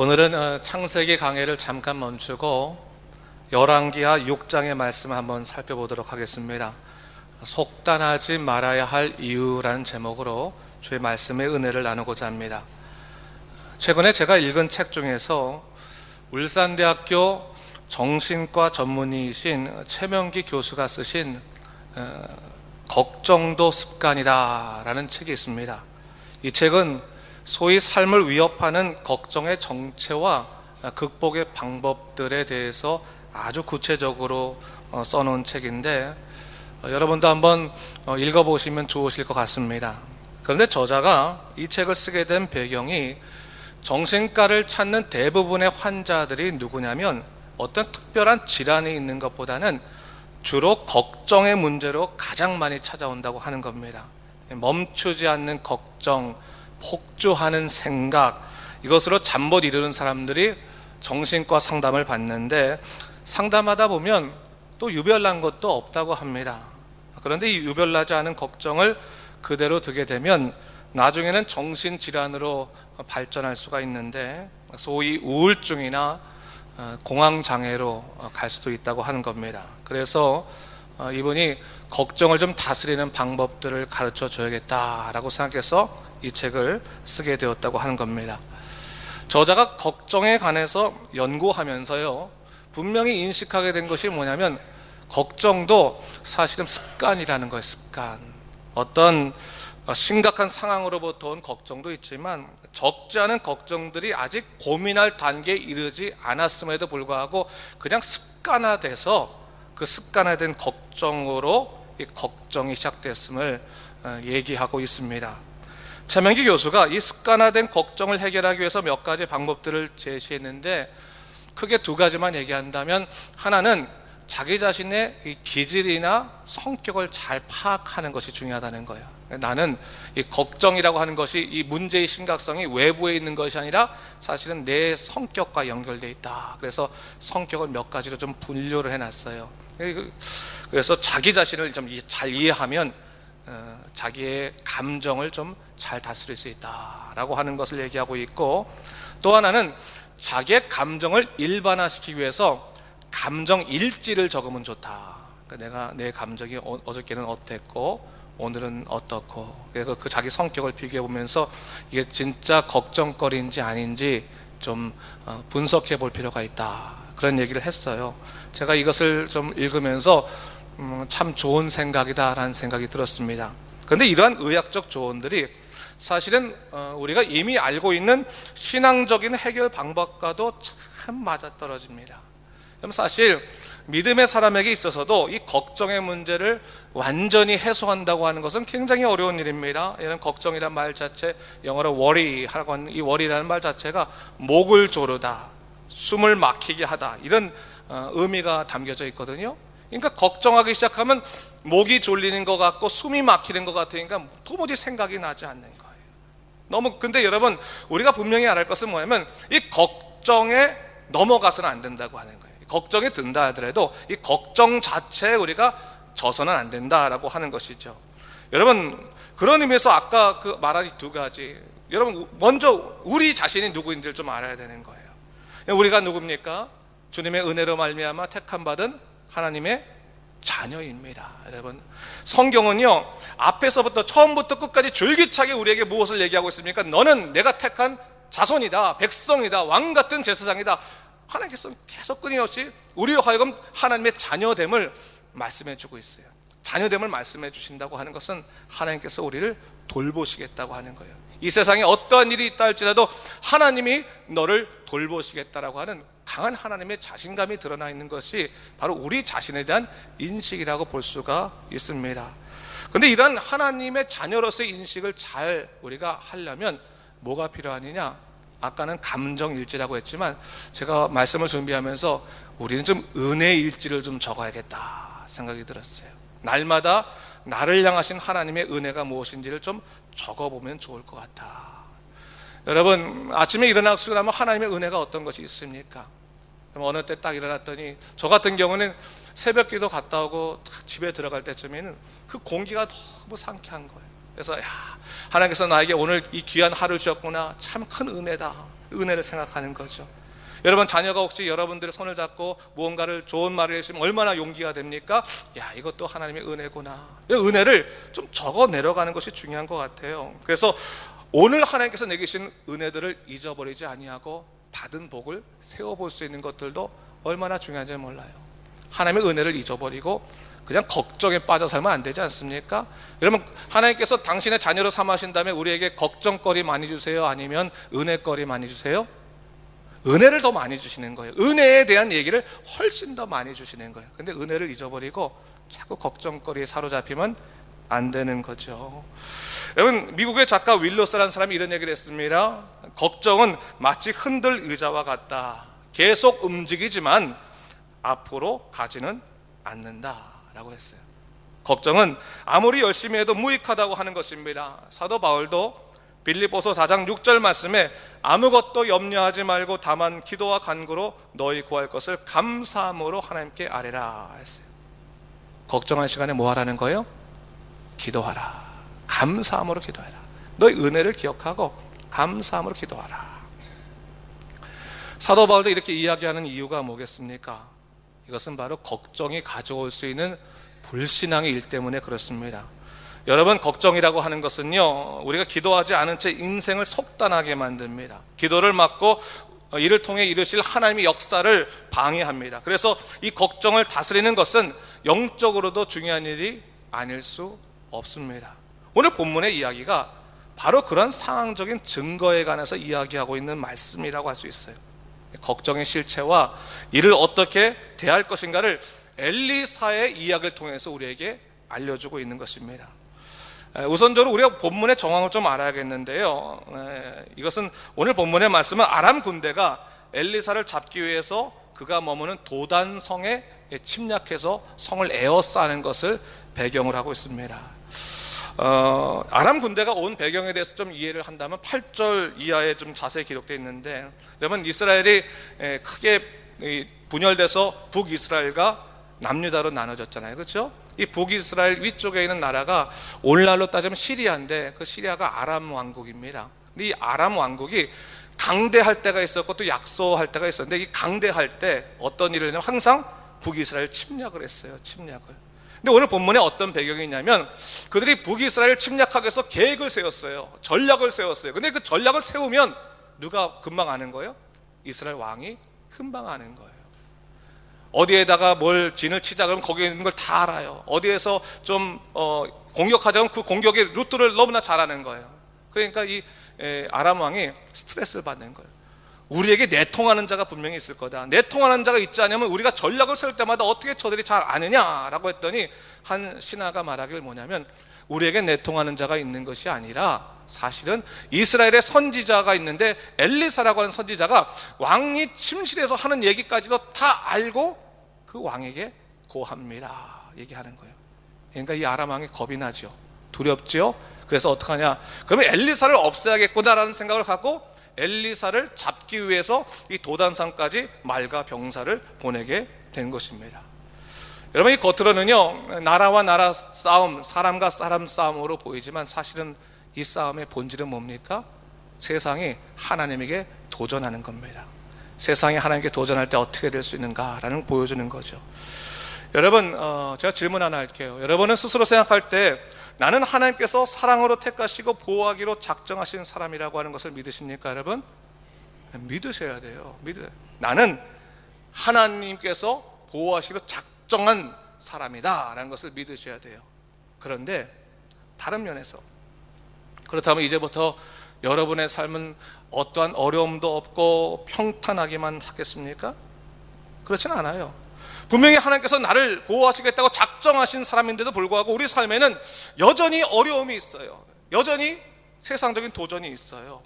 오늘은 창세기 강해를 잠깐 멈추고 열왕기하 6장의 말씀을 한번 살펴보도록 하겠습니다. 속단하지 말아야 할 이유라는 제목으로 주의 말씀의 은혜를 나누고자 합니다. 최근에 제가 읽은 책 중에서 울산대학교 정신과 전문의이신 최명기 교수가 쓰신 걱정도 습관이다 라는 책이 있습니다. 이 책은 소위 삶을 위협하는 걱정의 정체와 극복의 방법들에 대해서 아주 구체적으로 써놓은 책인데 여러분도 한번 읽어보시면 좋으실 것 같습니다. 그런데 저자가 이 책을 쓰게 된 배경이 정신과를 찾는 대부분의 환자들이 누구냐면 어떤 특별한 질환이 있는 것보다는 주로 걱정의 문제로 가장 많이 찾아온다고 하는 겁니다. 멈추지 않는 걱정, 폭주하는 생각, 이것으로 잠 못 이루는 사람들이 정신과 상담을 받는데 상담하다 보면 또 유별난 것도 없다고 합니다. 그런데 이 유별나지 않은 걱정을 그대로 두게 되면 나중에는 정신질환으로 발전할 수가 있는데 소위 우울증이나 공황장애로 갈 수도 있다고 하는 겁니다. 그래서 이분이 걱정을 좀 다스리는 방법들을 가르쳐 줘야겠다라고 생각해서 이 책을 쓰게 되었다고 하는 겁니다. 저자가 걱정에 관해서 연구하면서요, 분명히 인식하게 된 것이 뭐냐면 걱정도 사실은 습관이라는 거예요. 습관. 어떤 심각한 상황으로부터 온 걱정도 있지만 적지 않은 걱정들이 아직 고민할 단계에 이르지 않았음에도 불구하고 그냥 습관화돼서 그 습관화된 걱정으로 이 걱정이 시작됐음을 얘기하고 있습니다. 최명기 교수가 이 습관화된 걱정을 해결하기 위해서 몇 가지 방법들을 제시했는데 크게 두 가지만 얘기한다면, 하나는 자기 자신의 이 기질이나 성격을 잘 파악하는 것이 중요하다는 거예요. 나는 이 걱정이라고 하는 것이 이 문제의 심각성이 외부에 있는 것이 아니라 사실은 내 성격과 연결되어 있다. 그래서 성격을 몇 가지로 좀 분류를 해놨어요. 그래서 자기 자신을 좀 잘 이해하면 자기의 감정을 좀 잘 다스릴 수 있다라고 하는 것을 얘기하고 있고, 또 하나는 자기의 감정을 일반화시키기 위해서 감정 일지를 적으면 좋다. 내가 내 감정이 어저께는 어땠고 오늘은 어떻고, 그래서 그 자기 성격을 비교해 보면서 이게 진짜 걱정거리인지 아닌지 좀 분석해 볼 필요가 있다, 그런 얘기를 했어요. 제가 이것을 좀 읽으면서 참 좋은 생각이다라는 생각이 들었습니다. 그런데 이러한 의학적 조언들이 사실은 우리가 이미 알고 있는 신앙적인 해결 방법과도 참 맞아떨어집니다. 그럼 사실 믿음의 사람에게 있어서도 이 걱정의 문제를 완전히 해소한다고 하는 것은 굉장히 어려운 일입니다. 이런 걱정이란 말 자체, 영어로 worry라고 하는 이 worry라는 말 자체가 목을 조르다, 숨을 막히게 하다, 이런 의미가 담겨져 있거든요. 그러니까 걱정하기 시작하면 목이 졸리는 것 같고 숨이 막히는 것 같으니까 도무지 생각이 나지 않는 거예요. 근데 여러분, 우리가 분명히 알아야 할 것은 뭐냐면 이 걱정에 넘어가서는 안 된다고 하는 거예요. 걱정이 든다 하더라도 이 걱정 자체에 우리가 져서는 안 된다라고 하는 것이죠. 여러분, 그런 의미에서 아까 그 말한 이 두 가지, 여러분 먼저 우리 자신이 누구인지를 좀 알아야 되는 거예요. 우리가 누굽니까? 주님의 은혜로 말미암아 택함 받은 하나님의 자녀입니다. 여러분, 성경은요 앞에서부터 처음부터 끝까지 줄기차게 우리에게 무엇을 얘기하고 있습니까? 너는 내가 택한 자손이다, 백성이다, 왕 같은 제사장이다. 하나님께서 계속 끊임없이 우리로 하여금 하나님의 자녀됨을 말씀해 주고 있어요. 자녀됨을 말씀해 주신다고 하는 것은 하나님께서 우리를 돌보시겠다고 하는 거예요. 이 세상에 어떠한 일이 있다 할지라도 하나님이 너를 돌보시겠다라고 하는 강한 하나님의 자신감이 드러나 있는 것이 바로 우리 자신에 대한 인식이라고 볼 수가 있습니다. 그런데 이러한 하나님의 자녀로서의 인식을 잘 우리가 하려면 뭐가 필요하느냐? 아까는 감정일지라고 했지만 제가 말씀을 준비하면서 우리는 좀 은혜일지를 좀 적어야겠다 생각이 들었어요. 날마다 나를 향하신 하나님의 은혜가 무엇인지를 좀 적어보면 좋을 것 같아. 여러분, 아침에 일어나고 나면 하나님의 은혜가 어떤 것이 있습니까? 어느 때 딱 일어났더니, 저 같은 경우는 새벽 기도 갔다 오고 딱 집에 들어갈 때쯤에는 그 공기가 너무 상쾌한 거예요. 그래서 하나님께서 나에게 오늘 이 귀한 하루 주셨구나, 참 큰 은혜다, 은혜를 생각하는 거죠. 여러분, 자녀가 혹시 여러분들의 손을 잡고 무언가를 좋은 말을 해주시면 얼마나 용기가 됩니까? 이것도 하나님의 은혜구나. 은혜를 좀 적어 내려가는 것이 중요한 것 같아요. 그래서 오늘 하나님께서 내게 주신 은혜들을 잊어버리지 아니하고 받은 복을 세워볼 수 있는 것들도 얼마나 중요한지 몰라요. 하나님의 은혜를 잊어버리고 그냥 걱정에 빠져 살면 안 되지 않습니까? 여러분, 하나님께서 당신의 자녀로 삼으신 다음에 우리에게 걱정거리 많이 주세요? 아니면 은혜거리 많이 주세요? 은혜를 더 많이 주시는 거예요. 은혜에 대한 얘기를 훨씬 더 많이 주시는 거예요. 근데 은혜를 잊어버리고 자꾸 걱정거리에 사로잡히면 안 되는 거죠. 여러분, 미국의 작가 윌로스라는 사람이 이런 얘기를 했습니다. 걱정은 마치 흔들 의자와 같다. 계속 움직이지만 앞으로 가지는 않는다 라고 했어요. 걱정은 아무리 열심히 해도 무익하다고 하는 것입니다. 사도 바울도 빌립보서 4장 6절 말씀에 아무것도 염려하지 말고 다만 기도와 간구로 너희 구할 것을 감사함으로 하나님께 아뢰라 했어요. 걱정할 시간에 뭐 하라는 거예요? 기도하라. 감사함으로 기도하라. 너희 은혜를 기억하고 감사함으로 기도하라. 사도 바울도 이렇게 이야기하는 이유가 뭐겠습니까? 이것은 바로 걱정이 가져올 수 있는 불신앙의 일 때문에 그렇습니다. 여러분, 걱정이라고 하는 것은요, 우리가 기도하지 않은 채 인생을 속단하게 만듭니다. 기도를 막고 이를 통해 이루실 하나님의 역사를 방해합니다. 그래서 이 걱정을 다스리는 것은 영적으로도 중요한 일이 아닐 수 없습니다. 오늘 본문의 이야기가 바로 그런 상황적인 증거에 관해서 이야기하고 있는 말씀이라고 할 수 있어요. 걱정의 실체와 이를 어떻게 대할 것인가를 엘리사의 이야기를 통해서 우리에게 알려주고 있는 것입니다. 우선적으로 우리가 본문의 정황을 좀 알아야겠는데요, 이것은 오늘 본문의 말씀은 아람 군대가 엘리사를 잡기 위해서 그가 머무는 도단성에 침략해서 성을 에워싸는 것을 배경으로 하고 있습니다. 아람 군대가 온 배경에 대해서 좀 이해를 한다면 8절 이하에 좀 자세히 기록되어 있는데, 여러분, 이스라엘이 크게 분열돼서 북이스라엘과 남유다로 나눠졌잖아요. 그렇죠? 이 북이스라엘 위쪽에 있는 나라가 오늘날로 따지면 시리아인데, 그 시리아가 아람 왕국입니다. 근데 이 아람 왕국이 강대할 때가 있었고 또 약소할 때가 있었는데, 이 강대할 때 어떤 일을 하냐면 항상 북이스라엘 침략을 했어요. 침략을. 근데 오늘 본문에 어떤 배경이 있냐면, 그들이 북이스라엘 침략하기 위해서 계획을 세웠어요. 전략을 세웠어요. 근데 그 전략을 세우면 누가 금방 아는 거예요? 이스라엘 왕이 금방 아는 거예요. 어디에다가 뭘 진을 치자 그러면 거기에 있는 걸 다 알아요. 어디에서 좀 공격하자 그러면 그 공격의 루트를 너무나 잘 아는 거예요. 그러니까 이 아람 왕이 스트레스를 받는 거예요. 우리에게 내통하는 자가 분명히 있을 거다. 내통하는 자가 있지 않으면 우리가 전략을 세울 때마다 어떻게 저들이 잘 아느냐라고 했더니, 한 신하가 말하기를 뭐냐면, 우리에게 내통하는 자가 있는 것이 아니라 사실은 이스라엘의 선지자가 있는데, 엘리사라고 하는 선지자가 왕이 침실에서 하는 얘기까지도 다 알고 그 왕에게 고합니다 얘기하는 거예요. 그러니까 이 아람 왕이 겁이 나죠. 두렵죠. 그래서 어떡하냐, 그러면 엘리사를 없애야겠구나라는 생각을 갖고 엘리사를 잡기 위해서 이 도단산까지 말과 병사를 보내게 된 것입니다. 여러분, 이 겉으로는요, 나라와 나라 싸움, 사람과 사람 싸움으로 보이지만 사실은 이 싸움의 본질은 뭡니까? 세상이 하나님에게 도전하는 겁니다. 세상이 하나님께 도전할 때 어떻게 될 수 있는가라는 보여주는 거죠. 여러분, 제가 질문 하나 할게요. 여러분은 스스로 생각할 때 나는 하나님께서 사랑으로 택하시고 보호하기로 작정하신 사람이라고 하는 것을 믿으십니까, 여러분? 믿으셔야 돼요. 나는 하나님께서 보호하시기로 작정한 사람이다라는 것을 믿으셔야 돼요. 그런데 다른 면에서, 그렇다면 이제부터 여러분의 삶은 어떠한 어려움도 없고 평탄하기만 하겠습니까? 그렇진 않아요. 분명히 하나님께서 나를 보호하시겠다고 작정하신 사람인데도 불구하고 우리 삶에는 여전히 어려움이 있어요. 여전히 세상적인 도전이 있어요.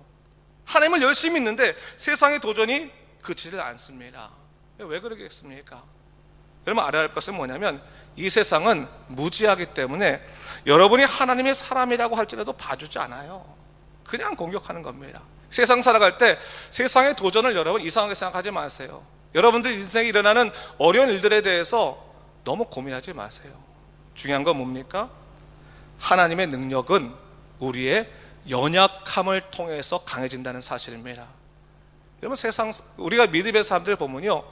하나님을 열심히 믿는데 세상의 도전이 그치질 않습니다. 왜 그러겠습니까? 여러분, 알아야 할 것은 뭐냐면, 이 세상은 무지하기 때문에 여러분이 하나님의 사람이라고 할지라도 봐주지 않아요. 그냥 공격하는 겁니다. 세상 살아갈 때 세상의 도전을 여러분 이상하게 생각하지 마세요. 여러분들 인생에 일어나는 어려운 일들에 대해서 너무 고민하지 마세요. 중요한 건 뭡니까? 하나님의 능력은 우리의 연약함을 통해서 강해진다는 사실입니다. 여러분, 우리가 믿음의 사람들 보면요,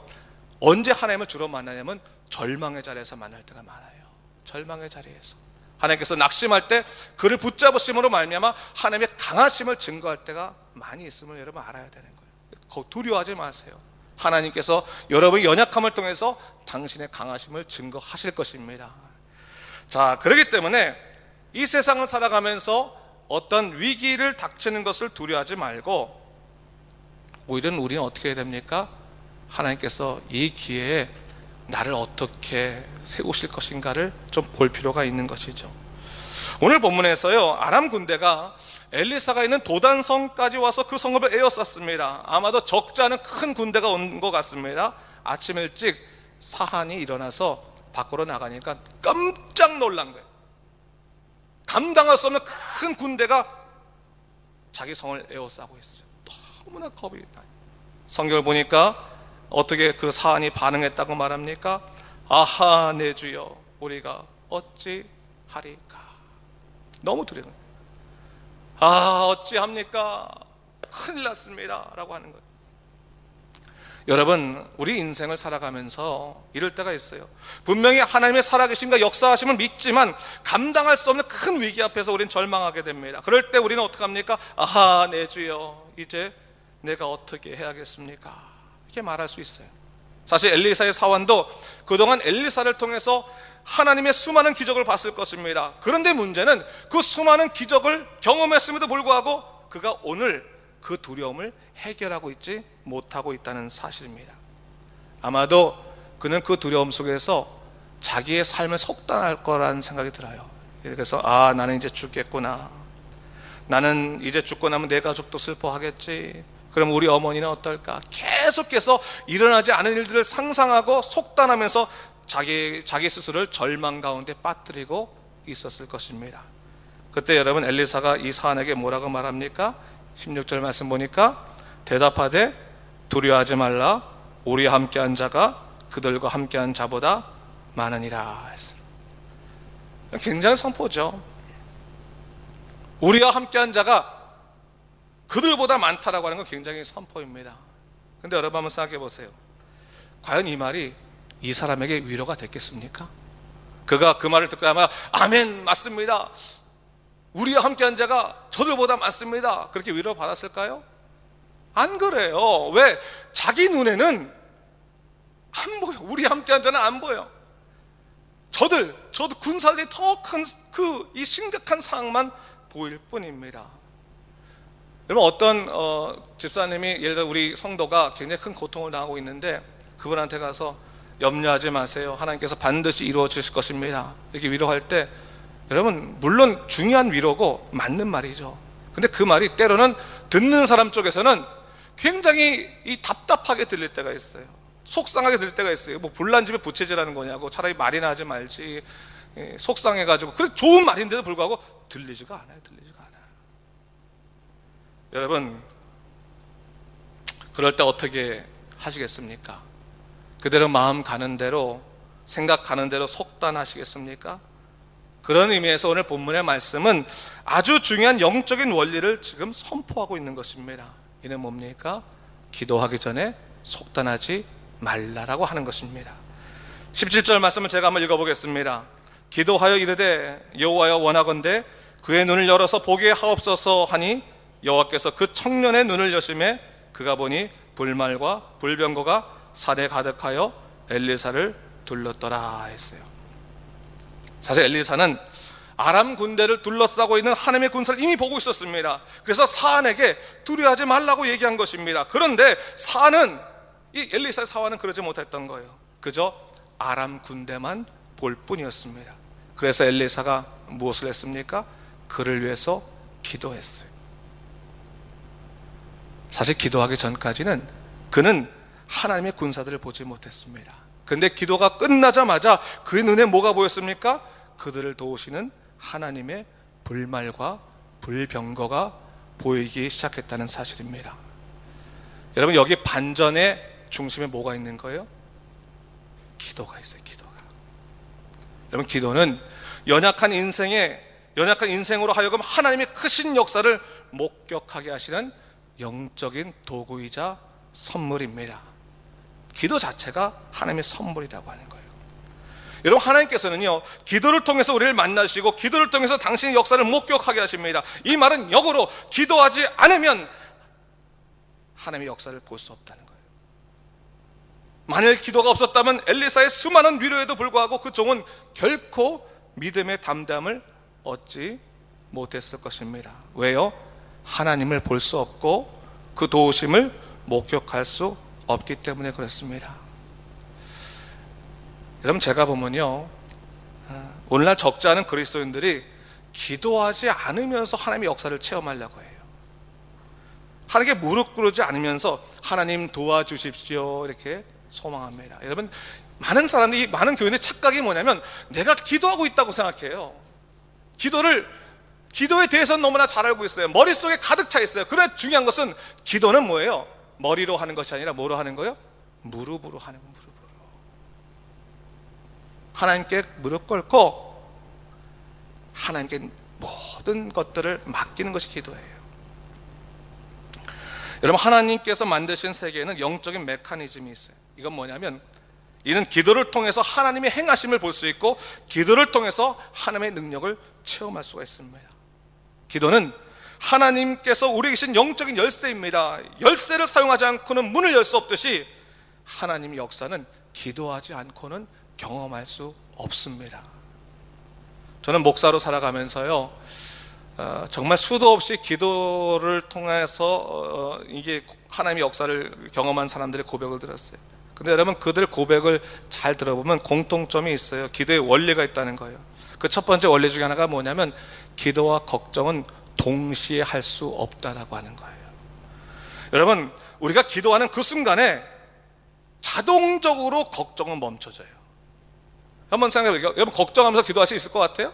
언제 하나님을 주로 만나냐면 절망의 자리에서 만날 때가 많아요. 절망의 자리에서 하나님께서 낙심할 때 그를 붙잡으심으로 말미암아 하나님의 강하심을 증거할 때가 많이 있음을 여러분 알아야 되는 거예요. 두려워하지 마세요. 하나님께서 여러분의 연약함을 통해서 당신의 강하심을 증거하실 것입니다. 자, 그렇기 때문에 이 세상을 살아가면서 어떤 위기를 닥치는 것을 두려워하지 말고, 오히려 우리는 어떻게 해야 됩니까? 하나님께서 이 기회에 나를 어떻게 세우실 것인가를 좀 볼 필요가 있는 것이죠. 오늘 본문에서요, 아람 군대가 엘리사가 있는 도단성까지 와서 그 성읍을 에워쌌습니다. 아마도 적지 않은 큰 군대가 온 것 같습니다. 아침 일찍 사한이 일어나서 밖으로 나가니까 깜짝 놀란 거예요. 감당할 수 없는 큰 군대가 자기 성을 에워싸고 있어요. 너무나 겁이 나요. 성경을 보니까 어떻게 그 사한이 반응했다고 말합니까? 아하, 내 주여, 우리가 어찌 하리까. 너무 두려워요. 아, 어찌합니까? 큰일 났습니다 라고 하는 거예요. 여러분, 우리 인생을 살아가면서 이럴 때가 있어요. 분명히 하나님의 살아계심과 역사하심을 믿지만 감당할 수 없는 큰 위기 앞에서 우리는 절망하게 됩니다. 그럴 때 우리는 어떻게 합니까? 아하, 내 주여, 이제 내가 어떻게 해야겠습니까? 이렇게 말할 수 있어요. 사실 엘리사의 사환도 그동안 엘리사를 통해서 하나님의 수많은 기적을 봤을 것입니다. 그런데 문제는 그 수많은 기적을 경험했음에도 불구하고 그가 오늘 그 두려움을 해결하고 있지 못하고 있다는 사실입니다. 아마도 그는 그 두려움 속에서 자기의 삶을 속단할 거라는 생각이 들어요. 그래서 아, 나는 이제 죽겠구나. 나는 이제 죽고 나면 내 가족도 슬퍼하겠지. 그럼 우리 어머니는 어떨까? 계속해서 일어나지 않은 일들을 상상하고 속단하면서 자기 스스로를 절망 가운데 빠뜨리고 있었을 것입니다. 그때 여러분, 엘리사가 이 사안에게 뭐라고 말합니까? 16절 말씀 보니까 대답하되 두려워하지 말라, 우리와 함께한 자가 그들과 함께한 자보다 많으니라 했어요. 굉장히 선포죠. 우리와 함께한 자가 그들보다 많다라고 하는 건 굉장히 선포입니다. 근데 여러분 한번 생각해 보세요. 과연 이 말이 이 사람에게 위로가 됐겠습니까? 그가 그 말을 듣고 아마 아멘, 맞습니다, 우리와 함께한 자가 저들보다 많습니다, 그렇게 위로 받았을까요? 안 그래요. 왜? 자기 눈에는 안 보여. 우리와 함께한 자는 안 보여. 저도 군사들이 더 큰 이 심각한 상황만 보일 뿐입니다. 여러분, 어떤 집사님이 예를 들어 우리 성도가 굉장히 큰 고통을 당하고 있는데 그분한테 가서 염려하지 마세요, 하나님께서 반드시 이루어 주실 것입니다, 이렇게 위로할 때 여러분, 물론 중요한 위로고 맞는 말이죠. 근데 그 말이 때로는 듣는 사람 쪽에서는 굉장히 답답하게 들릴 때가 있어요. 속상하게 들릴 때가 있어요. 뭐 불난 집에 부채질하는 거냐고, 차라리 말이나 하지 말지, 속상해가지고. 그래, 좋은 말인데도 불구하고 들리지가 않아요. 여러분, 그럴 때 어떻게 하시겠습니까? 그대로 마음 가는 대로, 생각 가는 대로 속단하시겠습니까? 그런 의미에서 오늘 본문의 말씀은 아주 중요한 영적인 원리를 지금 선포하고 있는 것입니다. 이는 뭡니까? 기도하기 전에 속단하지 말라라고 하는 것입니다. 17절 말씀을 제가 한번 읽어보겠습니다. 기도하여 이르되 여호와여, 원하건대 그의 눈을 열어서 보게 하옵소서 하니 여호와께서 그 청년의 눈을 여심해 그가 보니 불말과 불병거가 산에 가득하여 엘리사를 둘렀더라 했어요. 사실 엘리사는 아람 군대를 둘러싸고 있는 하나님의 군사를 이미 보고 있었습니다. 그래서 사안에게 두려워하지 말라고 얘기한 것입니다. 그런데 이 엘리사의 사안은 그러지 못했던 거예요. 그저 아람 군대만 볼 뿐이었습니다. 그래서 엘리사가 무엇을 했습니까? 그를 위해서 기도했어요. 사실 기도하기 전까지는 그는 하나님의 군사들을 보지 못했습니다. 근데 기도가 끝나자마자 그 눈에 뭐가 보였습니까? 그들을 도우시는 하나님의 불말과 불병거가 보이기 시작했다는 사실입니다. 여러분, 여기 반전의 중심에 뭐가 있는 거예요? 기도가 있어요. 기도가. 여러분, 기도는 연약한 인생에 연약한 인생으로 하여금 하나님의 크신 역사를 목격하게 하시는 영적인 도구이자 선물입니다. 기도 자체가 하나님의 선물이라고 하는 거예요. 여러분, 하나님께서는요, 기도를 통해서 우리를 만나시고 기도를 통해서 당신의 역사를 목격하게 하십니다. 이 말은 역으로 기도하지 않으면 하나님의 역사를 볼 수 없다는 거예요. 만일 기도가 없었다면 엘리사의 수많은 위로에도 불구하고 그 종은 결코 믿음의 담담을 얻지 못했을 것입니다. 왜요? 하나님을 볼 수 없고 그 도우심을 목격할 수 없기 때문에 그렇습니다. 여러분, 제가 보면요, 오늘날 적지 않은 그리스도인들이 기도하지 않으면서 하나님의 역사를 체험하려고 해요. 하나님께 무릎 꿇지 않으면서 하나님 도와주십시오 이렇게 소망합니다. 여러분, 많은 사람들이, 많은 교인의 착각이 뭐냐면 내가 기도하고 있다고 생각해요. 기도에 대해서는 너무나 잘 알고 있어요. 머릿속에 가득 차 있어요. 그러나 중요한 것은 기도는 뭐예요? 머리로 하는 것이 아니라 뭐로 하는 거예요? 무릎으로 하는 거예요. 무릎으로. 하나님께 무릎 꿇고 하나님께 모든 것들을 맡기는 것이 기도예요. 여러분, 하나님께서 만드신 세계에는 영적인 메커니즘이 있어요. 이건 뭐냐면 이는 기도를 통해서 하나님의 행하심을 볼 수 있고 기도를 통해서 하나님의 능력을 체험할 수가 있습니다. 기도는 하나님께서 우리에게 주신 영적인 열쇠입니다. 열쇠를 사용하지 않고는 문을 열 수 없듯이 하나님의 역사는 기도하지 않고는 경험할 수 없습니다. 저는 목사로 살아가면서요, 정말 수도 없이 기도를 통해서 이게 하나님의 역사를 경험한 사람들의 고백을 들었어요. 근데 여러분, 그들 고백을 잘 들어보면 공통점이 있어요. 기도의 원리가 있다는 거예요. 그 첫 번째 원리 중에 하나가 뭐냐면 기도와 걱정은 동시에 할 수 없다라고 하는 거예요. 여러분, 우리가 기도하는 그 순간에 자동적으로 걱정은 멈춰져요. 한번 생각해 볼게요. 여러분, 걱정하면서 기도할 수 있을 것 같아요?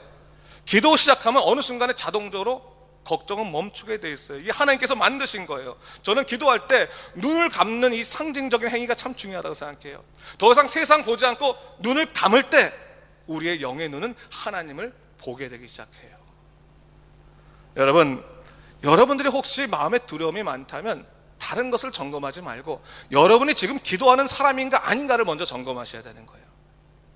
기도 시작하면 어느 순간에 자동적으로 걱정은 멈추게 돼 있어요. 이게 하나님께서 만드신 거예요. 저는 기도할 때 눈을 감는 이 상징적인 행위가 참 중요하다고 생각해요. 더 이상 세상 보지 않고 눈을 감을 때 우리의 영의 눈은 하나님을 보게 되기 시작해요. 여러분들이 혹시 마음에 두려움이 많다면 다른 것을 점검하지 말고 여러분이 지금 기도하는 사람인가 아닌가를 먼저 점검하셔야 되는 거예요.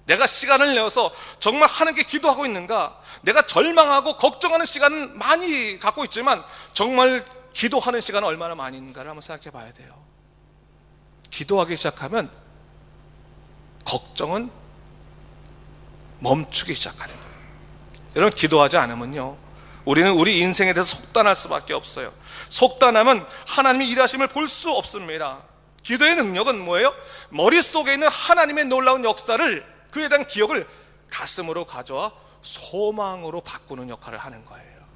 내가 시간을 내어서 정말 하나님께 기도하고 있는가? 내가 절망하고 걱정하는 시간은 많이 갖고 있지만 정말 기도하는 시간은 얼마나 많이 있는가를 한번 생각해 봐야 돼요. 기도하기 시작하면 걱정은 멈추기 시작하는 거예요. 여러분, 기도하지 않으면요, 우리는 우리 인생에 대해서 속단할 수밖에 없어요. 속단하면 하나님의 일하심을 볼 수 없습니다. 기도의 능력은 뭐예요? 머릿속에 있는 하나님의 놀라운 역사를, 그에 대한 기억을 가슴으로 가져와 소망으로 바꾸는 역할을 하는 거예요.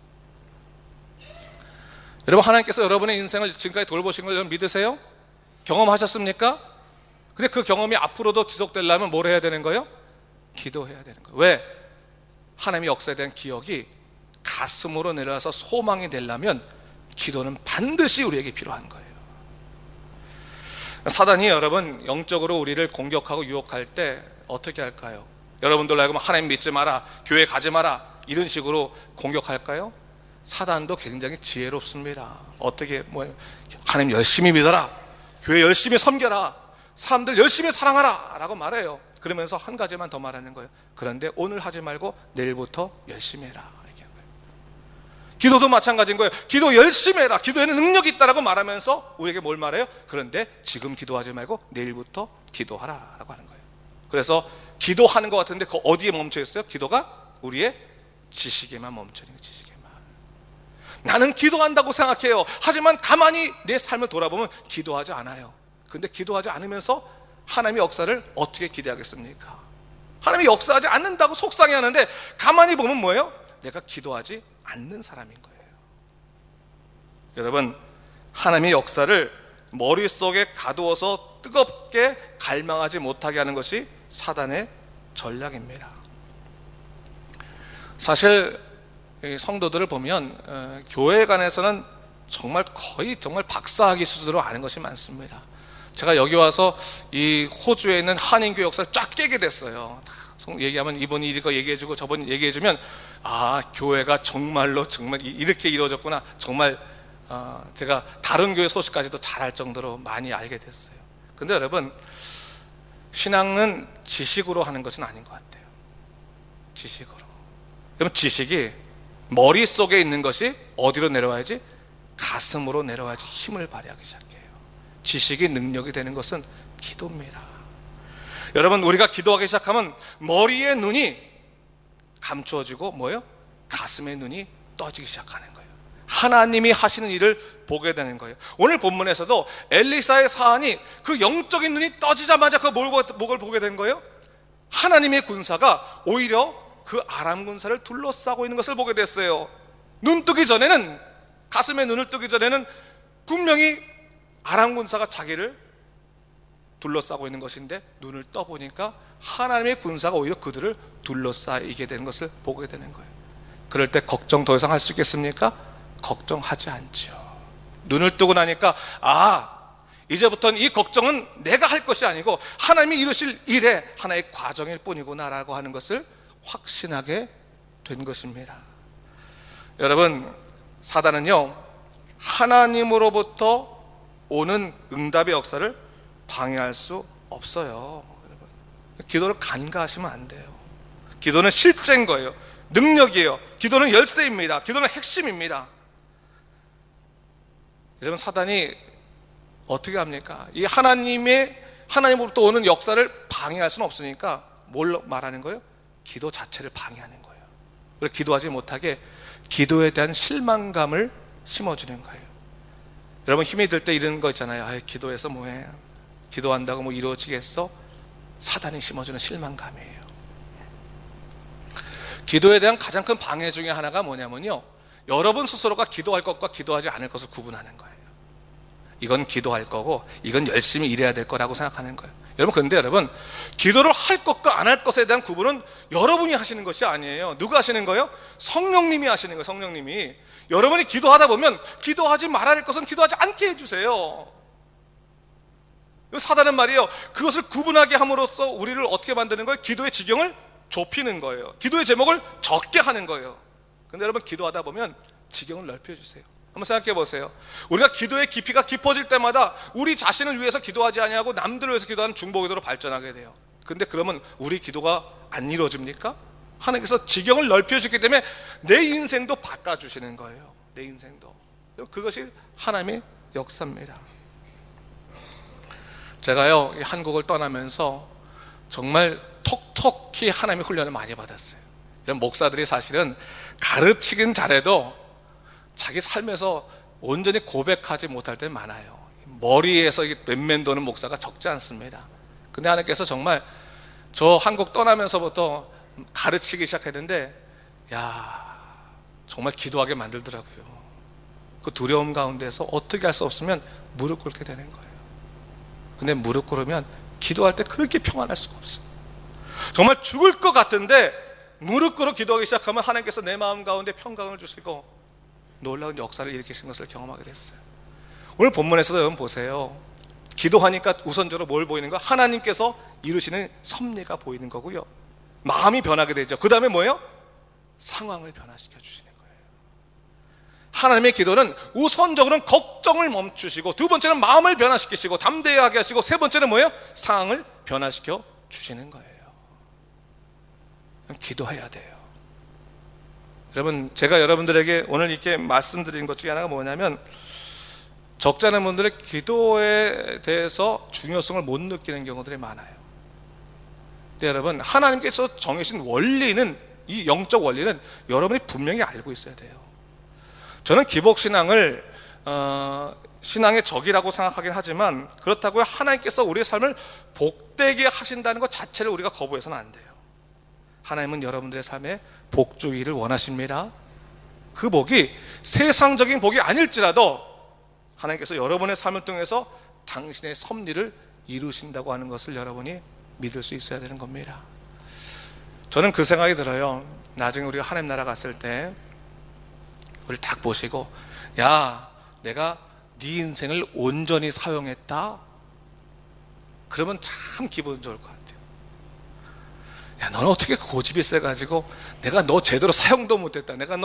여러분, 하나님께서 여러분의 인생을 지금까지 돌보신 걸 여러분 믿으세요? 경험하셨습니까? 근데 그 경험이 앞으로도 지속되려면 뭘 해야 되는 거예요? 기도해야 되는 거예요. 왜? 하나님의 역사에 대한 기억이 가슴으로 내려와서 소망이 되려면 기도는 반드시 우리에게 필요한 거예요. 사단이 여러분 영적으로 우리를 공격하고 유혹할 때 어떻게 할까요? 여러분들 알고 하나님 믿지 마라, 교회 가지 마라, 이런 식으로 공격할까요? 사단도 굉장히 지혜롭습니다. 어떻게 하나님 열심히 믿어라, 교회 열심히 섬겨라, 사람들 열심히 사랑하라 라고 말해요. 그러면서 한 가지만 더 말하는 거예요. 그런데 오늘 하지 말고 내일부터 열심히 해라. 기도도 마찬가지인 거예요. 기도 열심히 해라, 기도에는 능력이 있다라고 말하면서 우리에게 뭘 말해요? 그런데 지금 기도하지 말고 내일부터 기도하라 라고 하는 거예요. 그래서 기도하는 것 같은데 그 어디에 멈춰 있어요? 기도가 우리의 지식에만 멈춰 있는 거예요. 지식에만. 나는 기도한다고 생각해요. 하지만 가만히 내 삶을 돌아보면 기도하지 않아요. 근데 기도하지 않으면서 하나님의 역사를 어떻게 기대하겠습니까? 하나님이 역사하지 않는다고 속상해하는데 가만히 보면 뭐예요? 내가 기도하지 않는 사람인 거예요. 여러분, 하나님의 역사를 머릿속에 가두어서 뜨겁게 갈망하지 못하게 하는 것이 사단의 전략입니다. 사실 성도들을 보면 교회관에서는 거의 박사학위 수준으로 아는 것이 많습니다. 제가 여기 와서 이 호주에 있는 한인교 역사를 쫙 깨게 됐어요. 얘기하면 이분이 이거 얘기해주고 저분이 얘기해주면 아, 교회가 정말로 정말 이렇게 이루어졌구나. 정말 제가 다른 교회 소식까지도 잘 알 정도로 많이 알게 됐어요. 근데 여러분, 신앙은 지식으로 하는 것은 아닌 것 같아요. 지식으로. 그러면 지식이 머릿속에 있는 것이 어디로 내려와야지? 가슴으로 내려와야지 힘을 발휘하기 시작해요. 지식이 능력이 되는 것은 기도입니다. 여러분, 우리가 기도하기 시작하면 머리의 눈이 감추어지고 뭐예요? 가슴의 눈이 떠지기 시작하는 거예요. 하나님이 하시는 일을 보게 되는 거예요. 오늘 본문에서도 엘리사의 사안이 그 영적인 눈이 떠지자마자 그 뭘 보게 된 거예요? 하나님의 군사가 오히려 그 아람 군사를 둘러싸고 있는 것을 보게 됐어요. 눈 뜨기 전에는, 가슴에 눈을 뜨기 전에는 분명히 아람 군사가 자기를 둘러싸고 있는 것인데 눈을 떠보니까 하나님의 군사가 오히려 그들을 둘러싸이게 되는 것을 보게 되는 거예요. 그럴 때 걱정 더 이상 할 수 있겠습니까? 걱정하지 않죠. 눈을 뜨고 나니까 이제부터는 이 걱정은 내가 할 것이 아니고 하나님이 이루실 일의 하나의 과정일 뿐이구나 라고 하는 것을 확신하게 된 것입니다. 여러분, 사단은요, 하나님으로부터 오는 응답의 역사를 방해할 수 없어요. 여러분, 기도를 간과하시면 안 돼요. 기도는 실제인 거예요. 능력이에요. 기도는 열쇠입니다. 기도는 핵심입니다. 여러분, 사단이 어떻게 합니까? 이 하나님으로부터 오는 역사를 방해할 수는 없으니까 뭘 말하는 거예요? 기도 자체를 방해하는 거예요. 그래서 기도하지 못하게 기도에 대한 실망감을 심어주는 거예요. 여러분, 힘이 들 때 이런 거 있잖아요. 기도해서 뭐해? 기도한다고 뭐 이루어지겠어? 사단이 심어주는 실망감이에요. 기도에 대한 가장 큰 방해 중에 하나가 뭐냐면요, 여러분 스스로가 기도할 것과 기도하지 않을 것을 구분하는 거예요. 이건 기도할 거고 이건 열심히 일해야 될 거라고 생각하는 거예요. 여러분, 그런데 여러분, 기도를 할 것과 안 할 것에 대한 구분은 여러분이 하시는 것이 아니에요. 누가 하시는 거예요? 성령님이 하시는 거예요. 성령님이. 여러분이 기도하다 보면 기도하지 말아야 할 것은 기도하지 않게 해주세요. 사단은 말이에요, 그것을 구분하게 함으로써 우리를 어떻게 만드는 거예요? 기도의 지경을 좁히는 거예요. 기도의 제목을 적게 하는 거예요. 근데 여러분, 기도하다 보면 지경을 넓혀주세요. 한번 생각해 보세요. 우리가 기도의 깊이가 깊어질 때마다 우리 자신을 위해서 기도하지 아니하고 남들을 위해서 기도하는 중보기도로 발전하게 돼요. 근데 그러면 우리 기도가 안 이루어집니까? 하나님께서 지경을 넓혀주기 때문에 내 인생도 바꿔주시는 거예요. 내 인생도. 그것이 하나님의 역사입니다. 제가요, 한국을 떠나면서 정말 톡톡히 하나님의 훈련을 많이 받았어요. 이런 목사들이 사실은 가르치긴 잘해도 자기 삶에서 온전히 고백하지 못할 때 많아요. 머리에서 맨맨 도는 목사가 적지 않습니다. 근데 하나님께서 정말 저 한국 떠나면서부터 가르치기 시작했는데, 정말 기도하게 만들더라고요. 그 두려움 가운데서 어떻게 할 수 없으면 무릎 꿇게 되는 거예요. 근데 무릎 꿇으면 기도할 때 그렇게 평안할 수가 없어요. 정말 죽을 것 같은데 무릎 꿇어 기도하기 시작하면 하나님께서 내 마음 가운데 평강을 주시고 놀라운 역사를 일으키신 것을 경험하게 됐어요. 오늘 본문에서도 여러분 보세요. 기도하니까 우선적으로 뭘 보이는 거? 하나님께서 이루시는 섭리가 보이는 거고요, 마음이 변하게 되죠. 그 다음에 뭐예요? 상황을 변화시켜 주시는 거예요. 하나님의 기도는 우선적으로는 걱정을 멈추시고, 두 번째는 마음을 변화시키시고 담대하게 하시고, 세 번째는 뭐예요? 상황을 변화시켜 주시는 거예요. 기도해야 돼요. 여러분, 제가 여러분들에게 오늘 이렇게 말씀드린 것 중에 하나가 뭐냐면, 적지 않은 분들의 기도에 대해서 중요성을 못 느끼는 경우들이 많아요. 근데 여러분, 하나님께서 정해진 원리는, 이 영적 원리는 여러분이 분명히 알고 있어야 돼요. 저는 기복신앙을 신앙의 적이라고 생각하긴 하지만, 그렇다고 하나님께서 우리의 삶을 복되게 하신다는 것 자체를 우리가 거부해서는 안 돼요. 하나님은 여러분들의 삶에 복 주기를 원하십니다. 그 복이 세상적인 복이 아닐지라도 하나님께서 여러분의 삶을 통해서 당신의 섭리를 이루신다고 하는 것을 여러분이 믿을 수 있어야 되는 겁니다. 저는 그 생각이 들어요. 나중에 우리가 하나님 나라 갔을 때 우리를 딱 보시고, 야, 내가 네 인생을 온전히 사용했다, 그러면 참 기분 좋을 것 같아요. 야, 너는 어떻게 고집이 세가지고 내가 너 제대로 사용도 못했다, 내가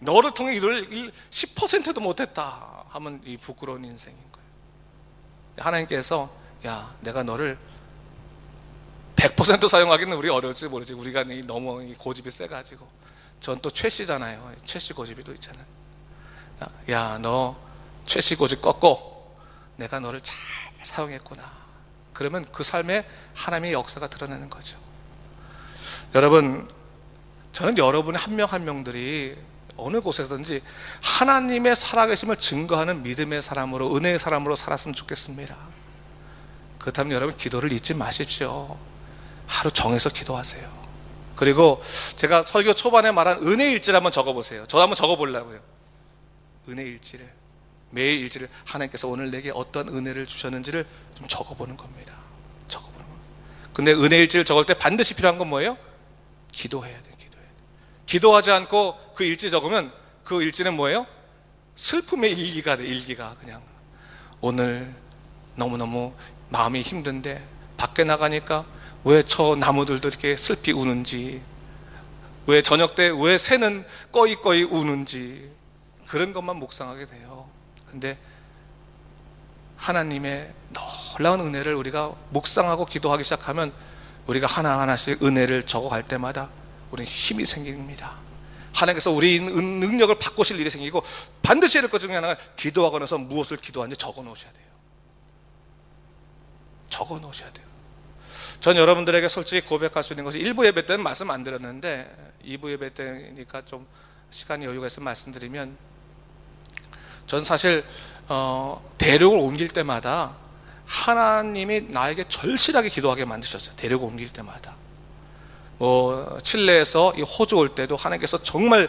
너를 통해 일을 10%도 못했다 하면 이 부끄러운 인생인 거예요. 하나님께서 야, 내가 너를 100% 사용하기는 우리 어려울지 모르지, 우리가 너무 고집이 세가지고. 전 또 최씨잖아요. 최씨 고집이 또 있잖아요. 야, 너 최씨 고집 꺾고 내가 너를 잘 사용했구나. 그러면 그 삶에 하나님의 역사가 드러나는 거죠. 여러분, 저는 여러분 한 명 한 명들이 어느 곳에서든지 하나님의 살아계심을 증거하는 믿음의 사람으로, 은혜의 사람으로 살았으면 좋겠습니다. 그렇다면 여러분, 기도를 잊지 마십시오. 하루 정해서 기도하세요. 그리고 제가 설교 초반에 말한 은혜 일지를 한번 적어보세요. 저도 한번 적어보려고요. 은혜 일지를, 매일 일지를, 하나님께서 오늘 내게 어떤 은혜를 주셨는지를 좀 적어보는 겁니다. 적어보는 겁니다. 근데 은혜 일지를 적을 때 반드시 필요한 건 뭐예요? 기도해야 돼요. 기도하지 않고 그 일지 적으면 그 일지는 뭐예요? 슬픔의 일기가 돼. 일기가 그냥 오늘 너무너무 마음이 힘든데 밖에 나가니까 왜 저 나무들도 이렇게 슬피 우는지, 왜 저녁 때 왜 새는 꺼이꺼이 우는지, 그런 것만 묵상하게 돼요. 근데 하나님의 놀라운 은혜를 우리가 묵상하고 기도하기 시작하면 우리가 하나하나씩 은혜를 적어갈 때마다 우리는 힘이 생깁니다. 하나님께서 우리 능력을 바꾸실 일이 생기고, 반드시 해야 될 것 중에 하나가 기도하고 나서 무엇을 기도하는지 적어 놓으셔야 돼요. 적어 놓으셔야 돼요. 전 여러분들에게 솔직히 고백할 수 있는 것이, 1부 예배 때는 말씀 안 드렸는데 2부 예배 때니까 좀 시간이 여유가 있으면 말씀드리면, 전 사실 대륙을 옮길 때마다 하나님이 나에게 절실하게 기도하게 만드셨어요. 대륙을 옮길 때마다. 칠레에서 호주 올 때도 하나님께서 정말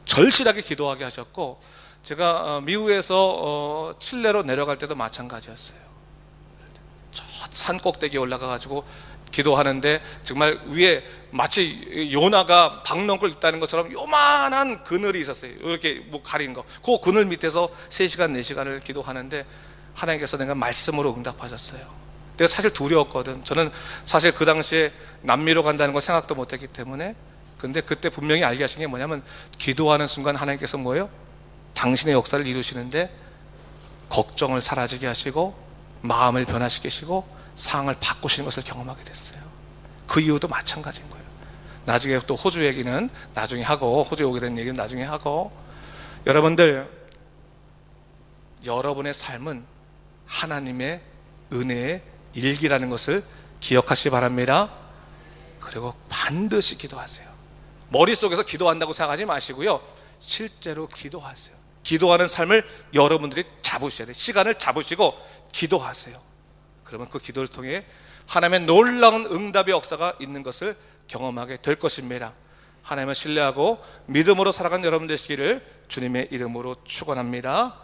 절실하게 기도하게 하셨고, 제가 미국에서 칠레로 내려갈 때도 마찬가지였어요. 저 산 꼭대기에 올라가 가지고 기도하는데 정말 위에 마치 요나가 박넝쿨 있다는 것처럼 요만한 그늘이 있었어요. 이렇게 뭐 가린 거. 그 그늘 밑에서 3시간 4시간을 기도하는데 하나님께서 내가 말씀으로 응답하셨어요. 내가 사실 두려웠거든. 저는 사실 그 당시에 남미로 간다는 거 생각도 못했기 때문에. 근데 그때 분명히 알게 하신 게 뭐냐면, 기도하는 순간 하나님께서 뭐예요? 당신의 역사를 이루시는데 걱정을 사라지게 하시고 마음을 변화시키시고 상황을 바꾸시는 것을 경험하게 됐어요. 그 이유도 마찬가지인 거예요. 나중에 또 호주 얘기는 나중에 하고, 호주에 오게 된 얘기는 나중에 하고, 여러분들, 여러분의 삶은 하나님의 은혜의 일기라는 것을 기억하시기 바랍니다. 그리고 반드시 기도하세요. 머릿속에서 기도한다고 생각하지 마시고요, 실제로 기도하세요. 기도하는 삶을 여러분들이 잡으셔야 돼요. 시간을 잡으시고 기도하세요. 그러면 그 기도를 통해 하나님의 놀라운 응답의 역사가 있는 것을 경험하게 될 것입니다. 하나님을 신뢰하고 믿음으로 살아가는 여러분 되시기를 주님의 이름으로 축원합니다.